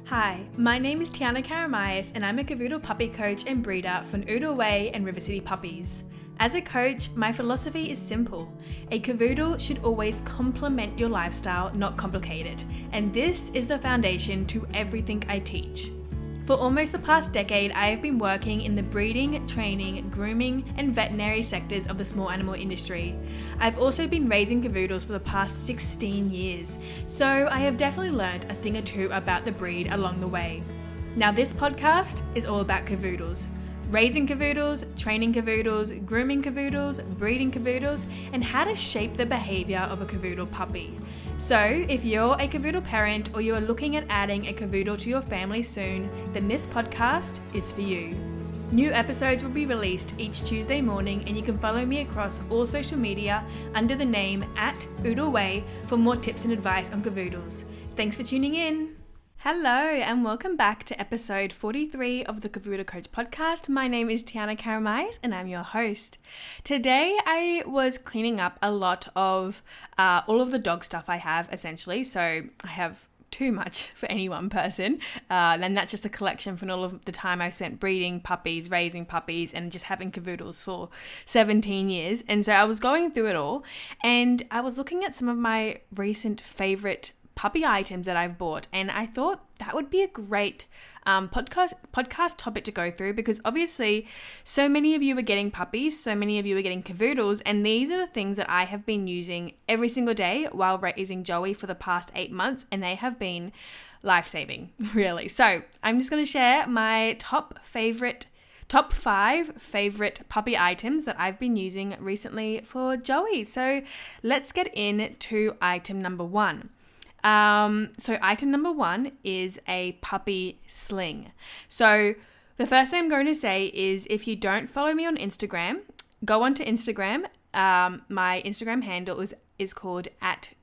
Hi, my name is Tiana Karamayas and I'm a Cavoodle puppy coach and breeder for Oodle Way and River City Puppies. As a coach, my philosophy is simple. A Cavoodle should always complement your lifestyle, not complicate it. And this is the foundation to everything I teach. For almost the past decade, I have been working in the breeding, training, grooming, and veterinary sectors of the small animal industry. I've also been raising Cavoodles for the past 16 years, so I have definitely learned a thing or two about the breed along the way. Now this podcast is all about Cavoodles. Raising Cavoodles, training Cavoodles, grooming Cavoodles, breeding Cavoodles, and how to shape the behavior of a Cavoodle puppy. So, if you're a Cavoodle parent or you are looking at adding a Cavoodle to your family soon, then this podcast is for you. New episodes will be released each Tuesday morning, and you can follow me across all social media under the name @OodleWay for more tips and advice on Cavoodles. Thanks for tuning in. Hello and welcome back to episode 43 of the Cavoodle Coach podcast. My name is Tiana Karamayas and I'm your host. Today I was cleaning up a lot of all of the dog stuff I have essentially. So I have too much for any one person. And that's just a collection from all of the time I've spent breeding puppies, raising puppies, and just having Cavoodles for 17 years. And so I was going through it all and I was looking at some of my recent favorite puppy items that I've bought, and I thought that would be a great podcast topic to go through, because obviously so many of you are getting puppies, so many of you are getting Cavoodles, and these are the things that I have been using every single day while raising Joey for the past 8 months, and they have been life-saving, really. So I'm just going to share my top 5 favorite puppy items that I've been using recently for Joey. So let's get into item number 1. So item number 1 is a puppy sling. So the first thing I'm going to say is, if you don't follow me on Instagram, go onto Instagram. My Instagram handle is called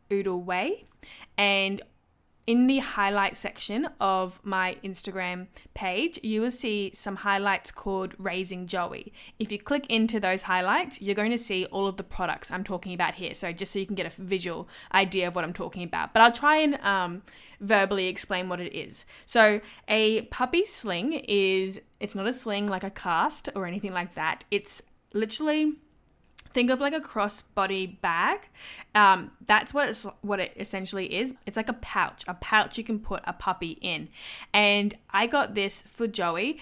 @OodleWay, and in the highlight section of my Instagram page, you will see some highlights called Raising Joey. If you click into those highlights, you're going to see all of the products I'm talking about here. So just so you can get a visual idea of what I'm talking about. But I'll try and verbally explain what it is. So a puppy sling it's not a sling like a cast or anything like that. It's literally, think of like a crossbody bag. That's what it essentially is. It's like a pouch you can put a puppy in. And I got this for Joey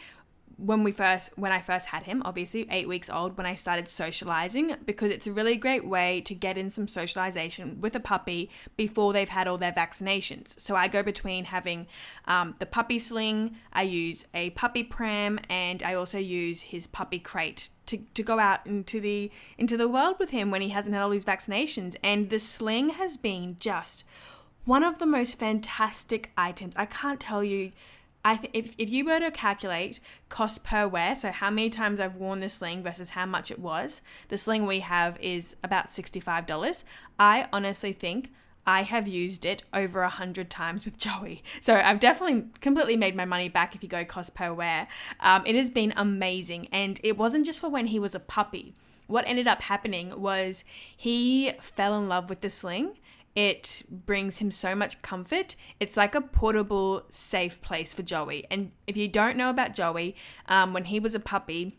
when I first had him, obviously 8 weeks old, when I started socializing, because it's a really great way to get in some socialization with a puppy before they've had all their vaccinations. So I go between having the puppy sling, I use a puppy pram, and I also use his puppy crate to go out into the world with him when he hasn't had all these vaccinations. And the sling has been just one of the most fantastic items. I can't tell you. If you were to calculate cost per wear, so how many times I've worn the sling versus how much it was, the sling we have is about $65. I honestly think I have used it over 100 times with Joey. So I've definitely completely made my money back if you go cost per wear. It has been amazing. And it wasn't just for when he was a puppy. What ended up happening was he fell in love with the sling. It brings him so much comfort. It's like a portable, safe place for Joey. And if you don't know about Joey, when he was a puppy,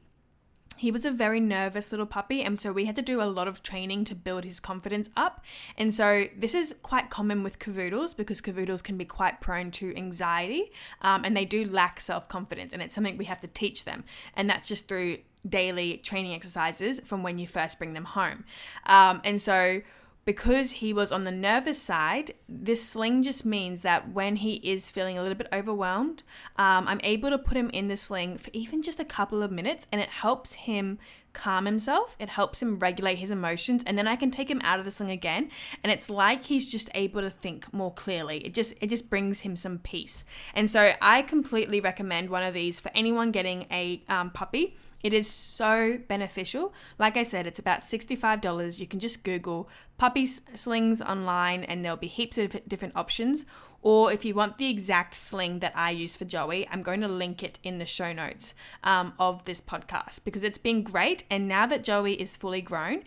he was a very nervous little puppy, and so we had to do a lot of training to build his confidence up. And so this is quite common with Cavoodles, because Cavoodles can be quite prone to anxiety, and they do lack self-confidence, and it's something we have to teach them. And that's just through daily training exercises from when you first bring them home. And so because he was on the nervous side, this sling just means that when he is feeling a little bit overwhelmed, I'm able to put him in the sling for even just a couple of minutes, and it helps him calm himself. It helps him regulate his emotions, and then I can take him out of the sling again, and it's like he's just able to think more clearly. It just brings him some peace. And so I completely recommend one of these for anyone getting a puppy. It is so beneficial. Like I said, it's about $65. You can just Google puppy slings online and there'll be heaps of different options. Or if you want the exact sling that I use for Joey, I'm going to link it in the show notes of this podcast, because it's been great. And now that Joey is fully grown,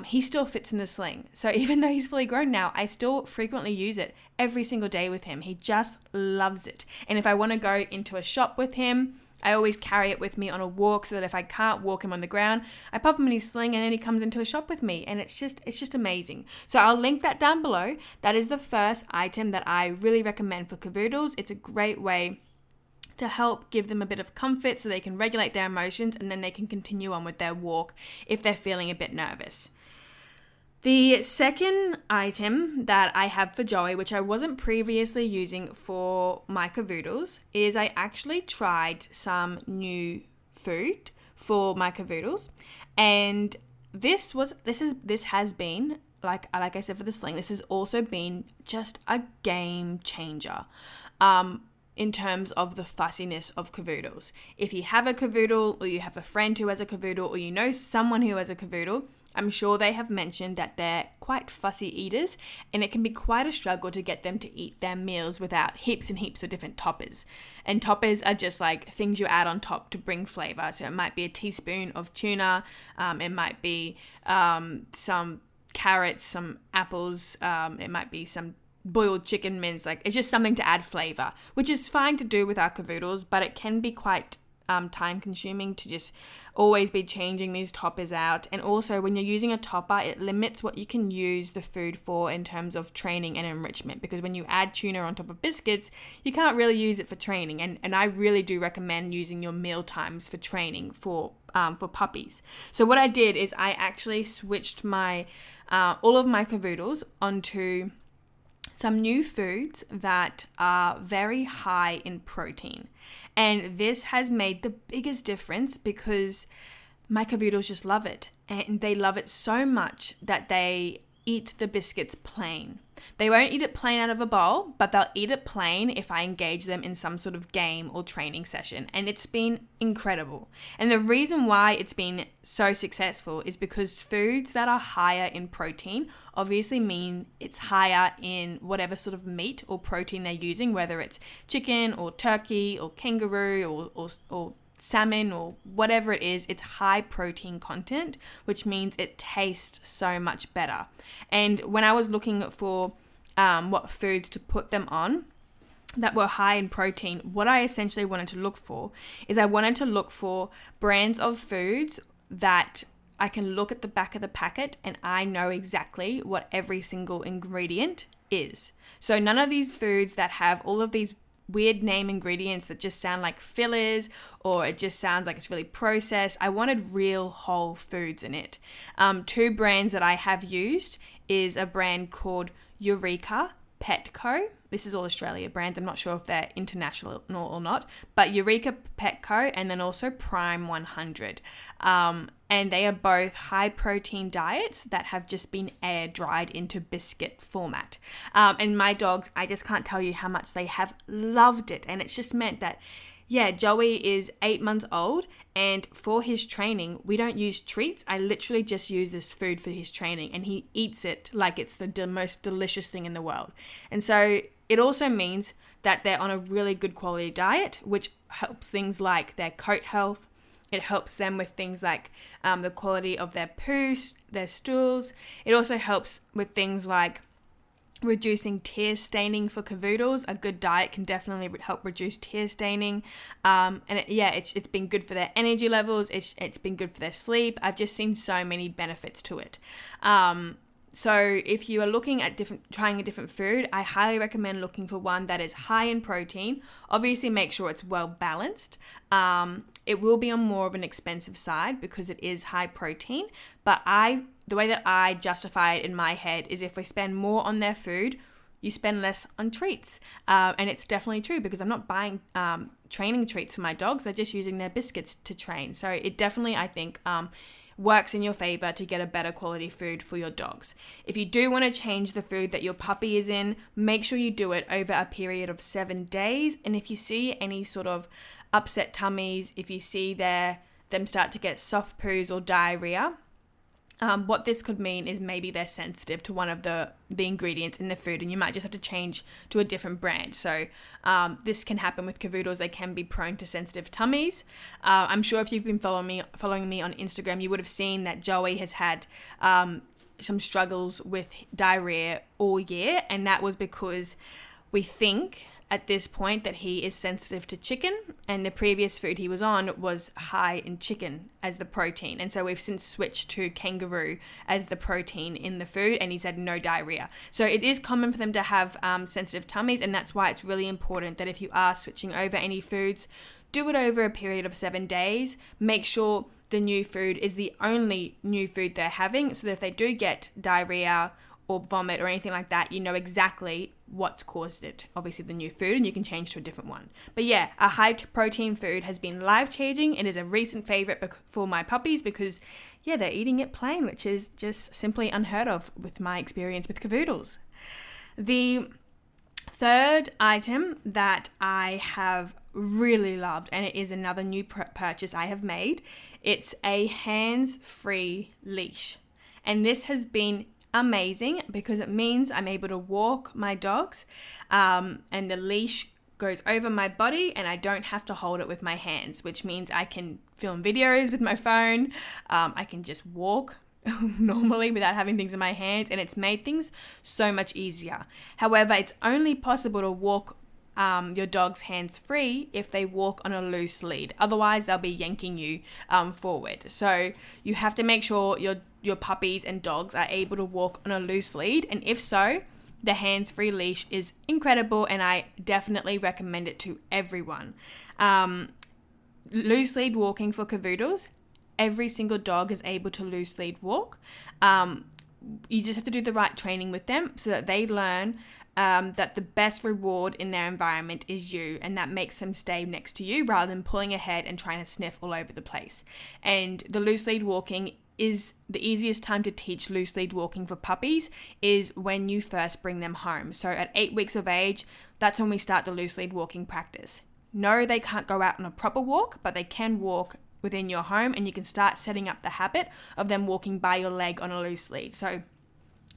he still fits in the sling. So even though he's fully grown now, I still frequently use it every single day with him. He just loves it. And if I want to go into a shop with him, I always carry it with me on a walk, so that if I can't walk him on the ground, I pop him in his sling and then he comes into a shop with me, and it's just amazing. So I'll link that down below. That is the first item that I really recommend for Cavoodles. It's a great way to help give them a bit of comfort so they can regulate their emotions, and then they can continue on with their walk if they're feeling a bit nervous. The second item that I have for Joey, which I wasn't previously using for my Cavoodles, is I actually tried some new food for my Cavoodles, and this has been, like I said for the sling, this has also been just a game changer in terms of the fussiness of Cavoodles. If you have a Cavoodle, or you have a friend who has a Cavoodle, or you know someone who has a Cavoodle, I'm sure they have mentioned that they're quite fussy eaters, and it can be quite a struggle to get them to eat their meals without heaps and heaps of different toppers. And toppers are just like things you add on top to bring flavor. So it might be a teaspoon of tuna, it might be some carrots, some apples, it might be some boiled chicken mince. Like, it's just something to add flavor, which is fine to do with our Cavoodles, but it can be quite time consuming to just always be changing these toppers out. And also, when you're using a topper, it limits what you can use the food for in terms of training and enrichment, because when you add tuna on top of biscuits, you can't really use it for training. And I really do recommend using your meal times for training for puppies. So what I did is I actually switched my all of my Cavoodles onto some new foods that are very high in protein. And this has made the biggest difference, because my Cavoodles just love it. And they love it so much that they eat the biscuits plain. They won't eat it plain out of a bowl, but they'll eat it plain if I engage them in some sort of game or training session. And it's been incredible. And the reason why it's been so successful is because foods that are higher in protein obviously mean it's higher in whatever sort of meat or protein they're using, whether it's chicken or turkey or kangaroo or salmon or whatever it is. It's high protein content, which means it tastes so much better. And when I was looking for what foods to put them on that were high in protein, what I essentially wanted to look for is I wanted to look for brands of foods that I can look at the back of the packet and I know exactly what every single ingredient is. So none of these foods that have all of these weird name ingredients that just sound like fillers, or it just sounds like it's really processed. I wanted real whole foods in it. Two brands that I have used is a brand called Eureka Petco. This is all Australia brands. I'm not sure if they're international or not, but Eureka Petco, and then also Prime 100. And they are both high protein diets that have just been air dried into biscuit format. And my dogs, I just can't tell you how much they have loved it. And it's just meant that, yeah, Joey is 8 months old, and for his training, we don't use treats. I literally just use this food for his training, and he eats it like it's the most delicious thing in the world. And so it also means that they're on a really good quality diet, which helps things like their coat health. It helps them with things like the quality of their poo, their stools. It also helps with things like reducing tear staining for Cavoodles. A good diet can definitely help reduce tear staining. It's been good for their energy levels. It's been good for their sleep. I've just seen so many benefits to it. So if you are looking at trying a different food, I highly recommend looking for one that is high in protein. Obviously, make sure it's well balanced. It will be on more of an expensive side because it is high protein. But the way that I justify it in my head is if we spend more on their food, you spend less on treats. And it's definitely true, because I'm not buying training treats for my dogs. They're just using their biscuits to train. So it definitely, I think, works in your favor to get a better quality food for your dogs. If you do want to change the food that your puppy is in, make sure you do it over a period of 7 days. And if you see any sort of upset tummies, if you see them start to get soft poos or diarrhea, What this could mean is maybe they're sensitive to one of the ingredients in the food, and you might just have to change to a different brand. So this can happen with Cavoodles. They can be prone to sensitive tummies. I'm sure if you've been following me on Instagram, you would have seen that Joey has had some struggles with diarrhea all year, and that was because we think at this point that he is sensitive to chicken, and the previous food he was on was high in chicken as the protein. And so we've since switched to kangaroo as the protein in the food, and he's had no diarrhea. So it is common for them to have sensitive tummies, and that's why it's really important that if you are switching over any foods, do it over a period of 7 days. Make sure the new food is the only new food they're having, so that if they do get diarrhea or vomit or anything like that, you know exactly what's caused it. Obviously the new food, and you can change to a different one. But yeah, a high protein food has been life-changing. It is a recent favorite for my puppies because, yeah, they're eating it plain, which is just simply unheard of with my experience with Cavoodles. The third item that I have really loved, and it is another new purchase I have made, it's a hands-free leash. And this has been amazing because it means I'm able to walk my dogs, and the leash goes over my body and I don't have to hold it with my hands, which means I can film videos with my phone. I can just walk normally without having things in my hands, and it's made things so much easier. However, it's only possible to walk your dog's hands free if they walk on a loose lead. Otherwise, they'll be yanking you forward. So you have to make sure your puppies and dogs are able to walk on a loose lead. And if so, the hands-free leash is incredible, and I definitely recommend it to everyone. Loose lead walking for Cavoodles, every single dog is able to loose lead walk. You just have to do the right training with them so that they learn that the best reward in their environment is you, and that makes them stay next to you rather than pulling ahead and trying to sniff all over the place. And the loose lead walking is the easiest time to teach loose lead walking for puppies is when you first bring them home. So at 8 weeks of age, that's when we start the loose lead walking practice. No, they can't go out on a proper walk, but they can walk within your home, and you can start setting up the habit of them walking by your leg on a loose lead. So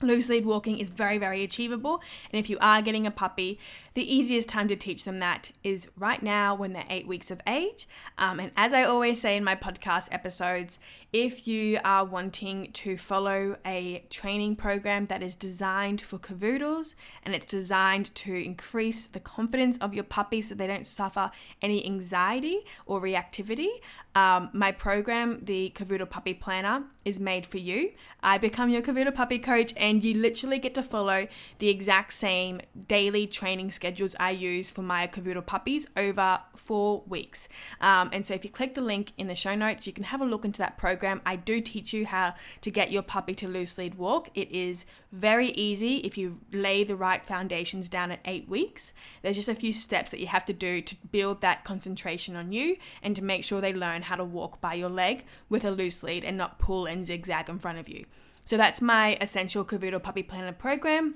loose lead walking is very, very achievable. And if you are getting a puppy, the easiest time to teach them that is right now when they're 8 weeks of age. And as I always say in my podcast episodes, if you are wanting to follow a training program that is designed for Cavoodles and it's designed to increase the confidence of your puppy so they don't suffer any anxiety or reactivity, my program, the Cavoodle Puppy Planner, is made for you. I become your Cavoodle Puppy Coach, and you literally get to follow the exact same daily training schedules I use for my Cavoodle puppies over 4 weeks. And so if you click the link in the show notes, you can have a look into that program. I do teach you how to get your puppy to loose lead walk. It is very easy if you lay the right foundations down at 8 weeks. There's just a few steps that you have to do to build that concentration on you and to make sure they learn how to walk by your leg with a loose lead and not pull and zigzag in front of you. So that's my essential Cavoodle Puppy Planner program.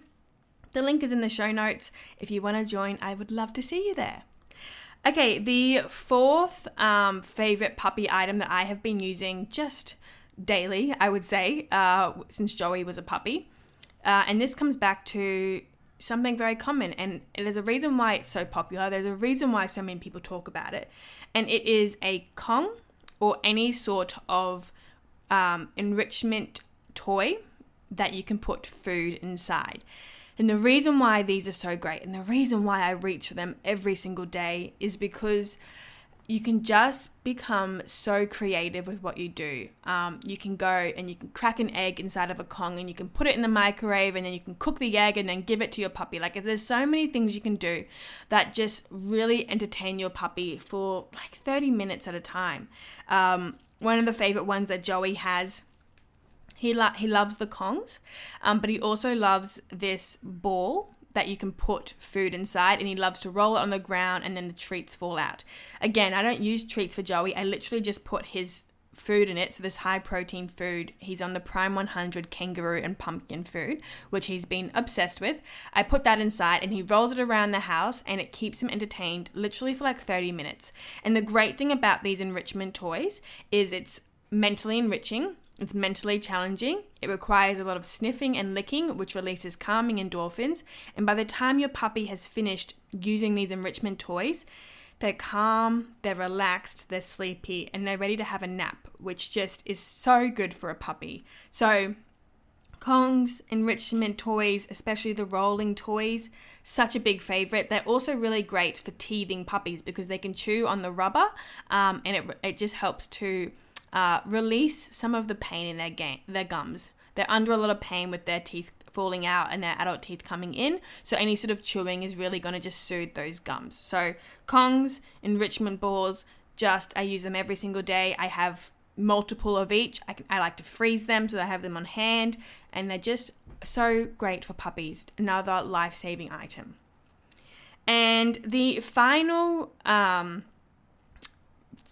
The link is in the show notes. If you want to join, I would love to see you there. Okay, the fourth favorite puppy item that I have been using just daily, I would say, since Joey was a puppy. And this comes back to something very common, and there's a reason why it's so popular. There's a reason why so many people talk about it. And it is a Kong or any sort of enrichment toy that you can put food inside. And the reason why these are so great, and the reason why I reach for them every single day, is because you can just become so creative with what you do. You can go and you can crack an egg inside of a Kong, and you can put it in the microwave, and then you can cook the egg and then give it to your puppy. Like, there's so many things you can do that just really entertain your puppy for like 30 minutes at a time. One of the favorite ones that Joey has, he loves the Kongs, but he also loves this ball that you can put food inside, and he loves to roll it on the ground and then the treats fall out. Again, I don't use treats for Joey. I literally just put his food in it. So this high protein food, he's on the Prime 100 kangaroo and pumpkin food, which he's been obsessed with. I put that inside and he rolls it around the house, and it keeps him entertained literally for like 30 minutes. And the great thing about these enrichment toys is it's mentally enriching. It's mentally challenging. It requires a lot of sniffing and licking, which releases calming endorphins. And by the time your puppy has finished using these enrichment toys, they're calm, they're relaxed, they're sleepy, and they're ready to have a nap, which just is so good for a puppy. So Kongs, enrichment toys, especially the rolling toys, such a big favorite. They're also really great for teething puppies because they can chew on the rubber, and it just helps to release some of the pain in their gums. They're under a lot of pain with their teeth falling out and their adult teeth coming in. So any sort of chewing is really going to just soothe those gums. So Kongs, enrichment balls, I use them every single day. I have multiple of each. I like to freeze them so I have them on hand, and they're just so great for puppies. Another life-saving item. And the final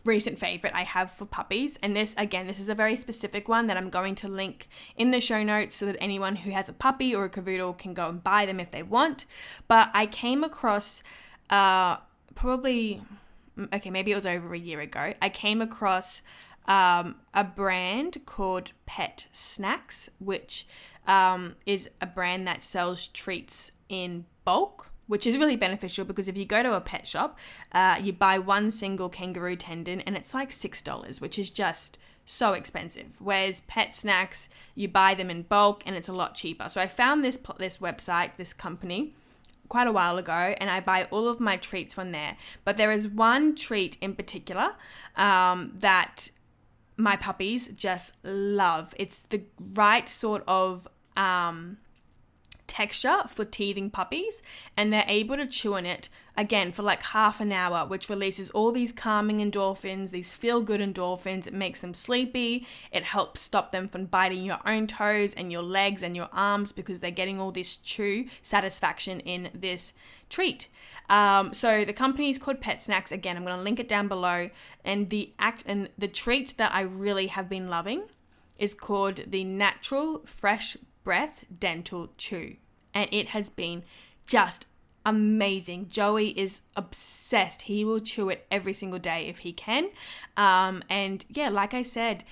recent favorite I have for puppies, and this is a very specific one that I'm going to link in the show notes so that anyone who has a puppy or a cavoodle can go and buy them if they want. But I came across maybe it was over a year ago, I came across a brand called Pet Snacks, which is a brand that sells treats in bulk, which is really beneficial because if you go to a pet shop, you buy one single kangaroo tendon and it's like $6, which is just so expensive. Whereas Pet Snacks, you buy them in bulk and it's a lot cheaper. So I found this website, this company, quite a while ago, and I buy all of my treats from there. But there is one treat in particular that my puppies just love. It's the right sort of texture for teething puppies, and they're able to chew on it again for like half an hour, which releases all these calming endorphins, these feel-good endorphins. It makes them sleepy. It helps stop them from biting your own toes and your legs and your arms because they're getting all this chew satisfaction in this treat. So the company is called Pet Snacks. Again, I'm going to link it down below. And the treat that I really have been loving is called the Natural Fresh Breath Dental Chew. And it has been just amazing. Joey is obsessed. He will chew it every single day if he can. And yeah, like I said,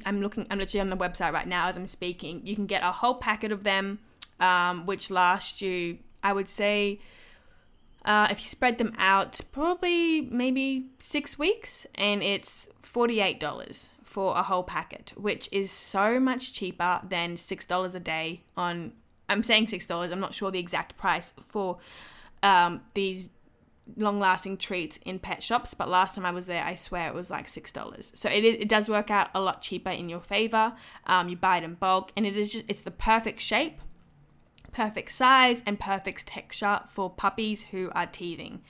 I'm literally on the website right now as I'm speaking. You can get a whole packet of them, which last you, I would say, if you spread them out, probably maybe 6 weeks, and it's $48 for a whole packet, which is so much cheaper than $6 a day on, I'm saying $6, I'm not sure the exact price for these long-lasting treats in pet shops, but last time I was there, I swear it was like $6. So it does work out a lot cheaper in your favor. You buy it in bulk, and it's the perfect shape, perfect size, and perfect texture for puppies who are teething.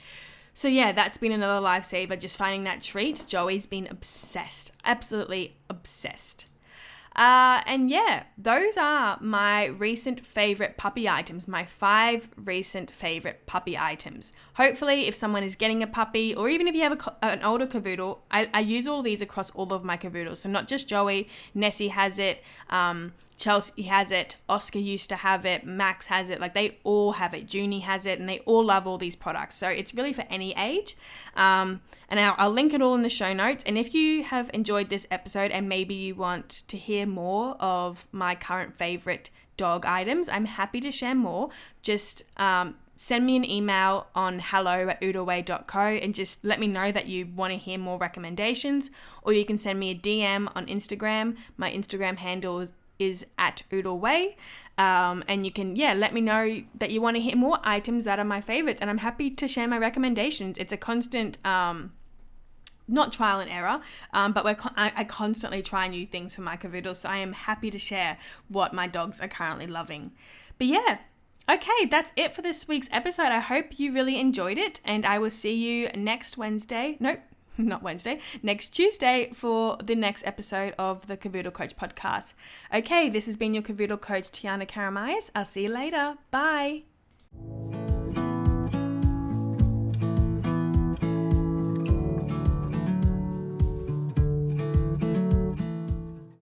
So yeah, that's been another lifesaver, just finding that treat. Joey's been obsessed, absolutely obsessed. And yeah, those are my recent favorite puppy items, my 5 recent favorite puppy items. Hopefully, if someone is getting a puppy, or even if you have an older cavoodle, I use all of these across all of my cavoodles. So not just Joey, Nessie has it, Chelsea has it, Oscar used to have it, Max has it, like they all have it, Junie has it, and they all love all these products. So it's really for any age. And I'll link it all in the show notes. And if you have enjoyed this episode and maybe you want to hear more of my current favorite dog items, I'm happy to share more. Just send me an email on hello@oodleway.co and just let me know that you want to hear more recommendations, or you can send me a DM on Instagram. My Instagram handle is @oodleway, and you can let me know that you want to hear more items that are my favorites, and I'm happy to share my recommendations. It's a constant not trial and error, but I constantly try new things for my cavoodles, so I am happy to share what my dogs are currently loving. But yeah, okay, that's it for this week's episode. I hope you really enjoyed it, and I will see you next Tuesday for the next episode of the Cavoodle Coach podcast. Okay, this has been your Cavoodle Coach, Tiana Karamayas. I'll see you later. Bye.